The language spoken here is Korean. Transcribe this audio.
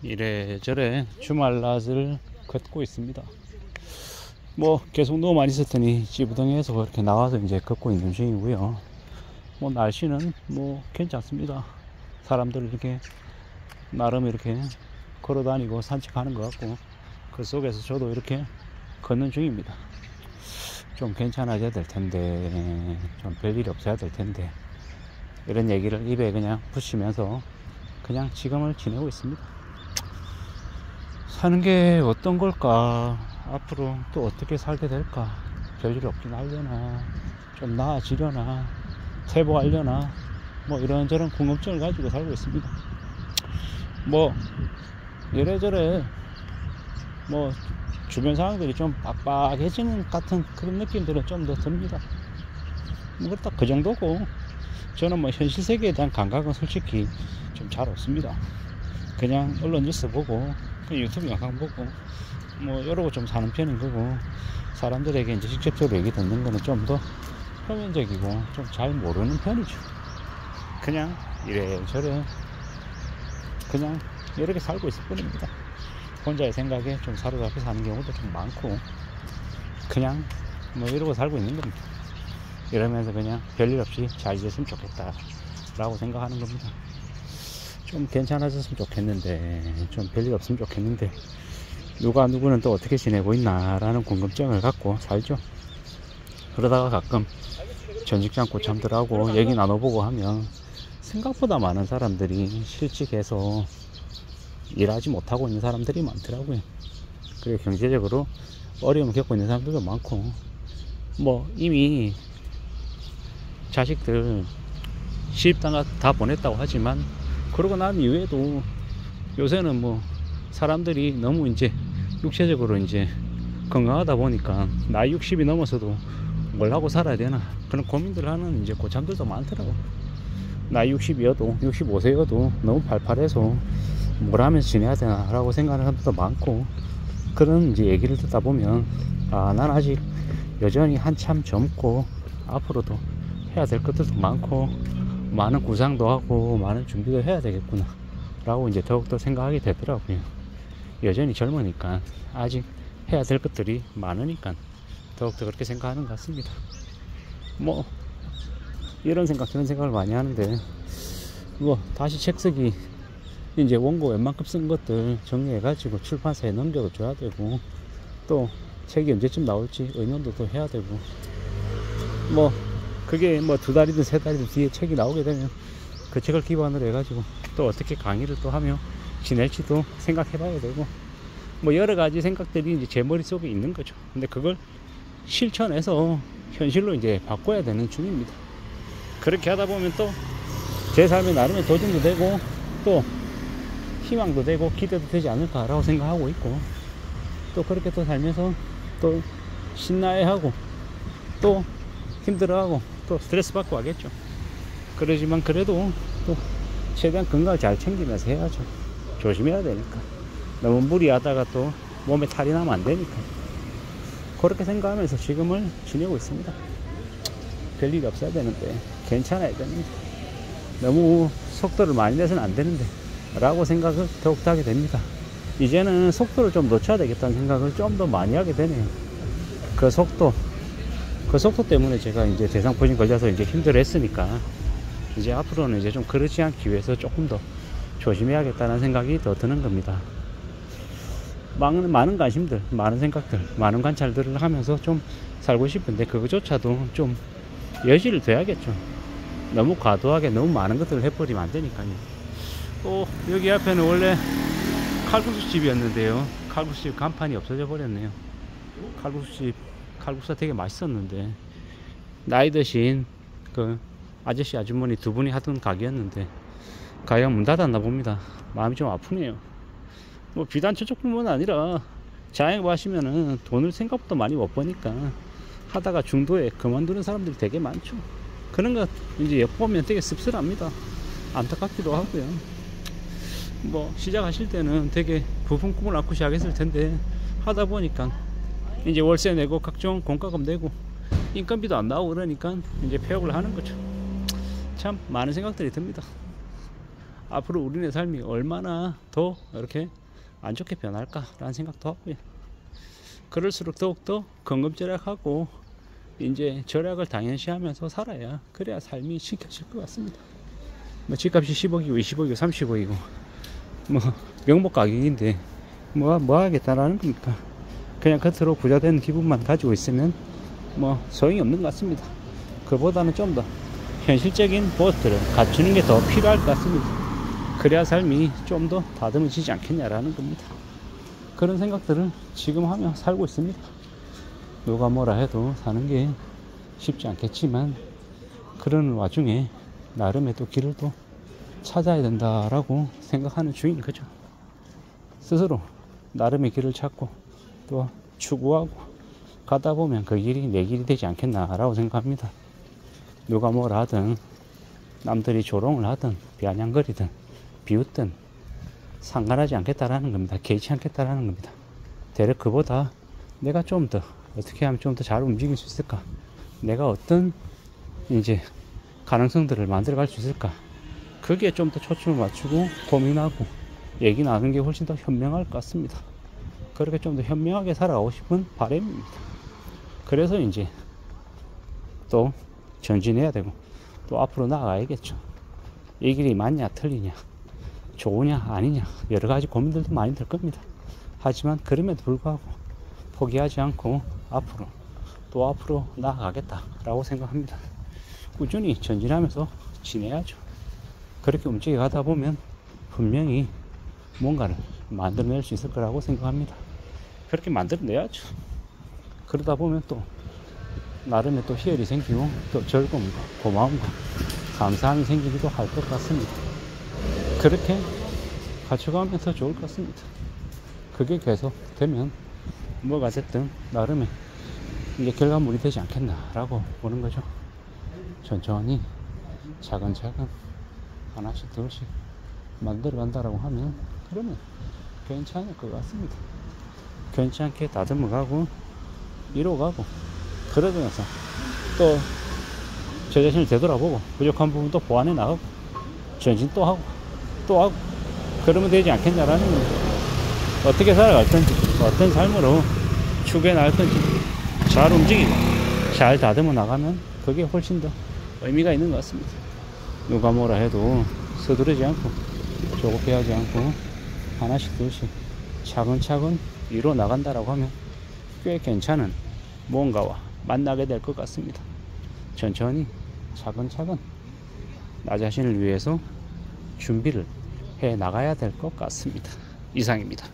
이래저래 주말낮을 걷고 있습니다. 뭐 계속 누워만 있었더니 찌부덩해서 그렇게 나와서 이제 걷고 있는 중이고요. 뭐 날씨는 뭐 괜찮습니다. 사람들 이렇게 나름 이렇게 걸어 다니고 산책하는 것 같고, 그 속에서 저도 이렇게 걷는 중입니다. 좀 괜찮아져야 될 텐데, 좀 별일이 없어야 될 텐데, 이런 얘기를 입에 그냥 붙이면서 그냥 지금을 지내고 있습니다. 사는 게 어떤 걸까? 앞으로 또 어떻게 살게 될까? 별일 없긴 하려나? 좀 나아지려나? 퇴보하려나? 뭐 이런저런 궁금증을 가지고 살고 있습니다. 뭐 이래저래 뭐 주변 상황들이 좀 빡빡해지는 같은 그런 느낌들은 좀 더 듭니다. 뭐 딱 그 정도고, 저는 뭐 현실 세계에 대한 감각은 솔직히 좀 잘 없습니다. 그냥 언론 뉴스 보고 유튜브 영상 보고 뭐 이러고 좀 사는 편인 거고, 사람들에게 이제 직접적으로 얘기 듣는 거는 좀 더 표면적이고 좀 잘 모르는 편이죠. 그냥 이래저래 그냥 이렇게 살고 있을 뿐입니다. 혼자의 생각에 좀 사로잡혀 사는 경우도 좀 많고, 그냥 뭐 이러고 살고 있는 겁니다. 이러면서 그냥 별일 없이 잘 지냈으면 좋겠다 라고 생각하는 겁니다. 좀 괜찮아졌으면 좋겠는데, 좀 별일 없으면 좋겠는데, 누가 누구는 또 어떻게 지내고 있나 라는 궁금증을 갖고 살죠. 그러다가 가끔 전 직장 고참들하고 얘기 나눠보고 하면 생각보다 많은 사람들이 실직해서 일하지 못하고 있는 사람들이 많더라고요. 그리고 경제적으로 어려움을 겪고 있는 사람들도 많고, 뭐 이미 자식들 시집장 다 보냈다고 하지만, 그러고 난 이후에도 요새는 뭐 사람들이 너무 이제 육체적으로 이제 건강하다 보니까 나이 60이 넘어서도 뭘 하고 살아야 되나 그런 고민들을 하는 이제 고참들도 많더라고. 나이 60이어도 65세여도 너무 팔팔해서 뭘 하면서 지내야 되나 라고 생각하는 사람들도 많고, 그런 이제 얘기를 듣다 보면 난 아직 여전히 한참 젊고 앞으로도 해야 될 것들도 많고 많은 구상도 하고 많은 준비도 해야 되겠구나 라고 이제 더욱더 생각하게 되더라고요. 여전히 젊으니까 아직 해야 될 것들이 많으니까 더욱더 그렇게 생각하는 것 같습니다. 뭐 이런 생각 저런 생각을 많이 하는데, 뭐 다시 책 쓰기 이제 원고 웬만큼 쓴 것들 정리해 가지고 출판사에 넘겨도 줘야 되고, 또 책이 언제쯤 나올지 의논도 또 해야 되고, 뭐 그게 뭐 2달이든 3달이든 뒤에 책이 나오게 되면 그 책을 기반으로 해가지고 또 어떻게 강의를 또 하며 지낼지도 생각해 봐야 되고, 뭐 여러 가지 생각들이 이제 제 머릿속에 있는 거죠. 근데 그걸 실천해서 현실로 이제 바꿔야 되는 중입니다. 그렇게 하다 보면 또 제 삶의 나름의 도전도 되고 또 희망도 되고 기대도 되지 않을까라고 생각하고 있고, 또 그렇게 또 살면서 또 신나해하고 또 힘들어하고 또 스트레스 받고 하겠죠. 그러지만 그래도 또 최대한 건강을 잘 챙기면서 해야죠. 조심해야 되니까. 너무 무리하다가 또 몸에 탈이 나면 안 되니까. 그렇게 생각하면서 지금을 지내고 있습니다. 별일이 없어야 되는데, 괜찮아야 되는데, 너무 속도를 많이 내서는 안 되는데 라고 생각을 더욱더 하게 됩니다. 이제는 속도를 좀 놓쳐야 되겠다는 생각을 좀 더 많이 하게 되네요. 그 속도 때문에 제가 이제 대상포진 걸려서 이제 힘들어 했으니까, 이제 앞으로는 이제 좀 그렇지 않기 위해서 조금 더 조심해야겠다는 생각이 더 드는 겁니다. 많은 관심들, 많은 생각들, 많은 관찰들을 하면서 좀 살고 싶은데, 그거조차도 좀 여지를 둬야겠죠. 너무 과도하게 너무 많은 것들을 해버리면 안 되니까요. 여기 앞에는 원래 칼국수 집이었는데요, 칼국수집 간판이 없어져 버렸네요. 칼국수가 되게 맛있었는데, 나이 드신 그 아저씨 아주머니 두 분이 하던 가게였는데 가게가 문 닫았나 봅니다. 마음이 좀 아프네요. 뭐 비단 저쪽뿐만 아니라 자영업 하시면은 돈을 생각보다 많이 못 버니까 하다가 중도에 그만두는 사람들이 되게 많죠. 그런 거 이제 엿보면 되게 씁쓸합니다. 안타깝기도 하고요. 뭐 시작하실 때는 되게 부푼 꿈을 안고 시작했을 텐데, 하다 보니까 이제 월세 내고 각종 공과금 내고 인건비도 안 나오고 그러니까 이제 폐업을 하는 거죠. 참 많은 생각들이 듭니다. 앞으로 우리네 삶이 얼마나 더 이렇게 안 좋게 변할까라는 생각도 하고요. 그럴수록 더욱더 건강절약하고 이제 절약을 당연시하면서 살아야 그래야 삶이 지켜질 것 같습니다. 뭐 집값이 10억이고 20억이고 30억이고 뭐 명목 가격인데 뭐 하겠다라는 겁니까? 그냥 겉으로 부자된 기분만 가지고 있으면 뭐 소용이 없는 것 같습니다. 그보다는 좀 더 현실적인 모습들을 갖추는 게 더 필요할 것 같습니다. 그래야 삶이 좀 더 다듬어지지 않겠냐라는 겁니다. 그런 생각들을 지금 하며 살고 있습니다. 누가 뭐라 해도 사는 게 쉽지 않겠지만 그런 와중에 나름의 또 길을 또 찾아야 된다라고 생각하는 중인 거죠. 스스로 나름의 길을 찾고 또 추구하고 가다 보면 그 길이 내 길이 되지 않겠나라고 생각합니다. 누가 뭐라 하든 남들이 조롱을 하든 비아냥거리든 비웃든 상관하지 않겠다라는 겁니다. 개의치 않겠다라는 겁니다. 대략 그보다 내가 좀 더 어떻게 하면 좀 더 잘 움직일 수 있을까? 내가 어떤 이제 가능성들을 만들어 갈 수 있을까? 거기에 좀 더 초점을 맞추고 고민하고 얘기 나누는 게 훨씬 더 현명할 것 같습니다. 그렇게 좀 더 현명하게 살아가고 싶은 바람입니다. 그래서 이제 또 전진해야 되고 또 앞으로 나아가야겠죠. 이 길이 맞냐 틀리냐 좋으냐 아니냐 여러 가지 고민들도 많이 들 겁니다. 하지만 그럼에도 불구하고 포기하지 않고 앞으로 나아가겠다라고 생각합니다. 꾸준히 전진하면서 지내야죠. 그렇게 움직여 가다 보면 분명히 뭔가를 만들어낼 수 있을 거라고 생각합니다. 그렇게 만들어내야죠. 그러다 보면 또 나름의 또 희열이 생기고 또 즐거움과 고마움과 감사함이 생기기도 할 것 같습니다. 그렇게 갖춰가면서 좋을 것 같습니다. 그게 계속 되면 뭐가 됐든 나름의 이게 결과물이 되지 않겠나라고 보는 거죠. 천천히 차근차근 하나씩 둘씩 만들어 간다라고 하면 그러면 괜찮을 것 같습니다. 괜찮게 다듬어가고 이뤄가고 그러면서 또 저 자신을 되돌아보고 부족한 부분 또 보완해 나가고 전진 또 하고 그러면 되지 않겠냐라는 겁니다. 어떻게 살아갈 건지 어떤 삶으로 추구해 나갈 건지 잘 움직이고 잘 다듬어 나가면 그게 훨씬 더 의미가 있는 것 같습니다. 누가 뭐라 해도 서두르지 않고 조급해하지 않고 하나씩 둘씩 차근차근 이뤄 나간다라고 하면 꽤 괜찮은 뭔가와 만나게 될 것 같습니다. 천천히 차근차근 나 자신을 위해서 준비를 해 나가야 될 것 같습니다. 이상입니다.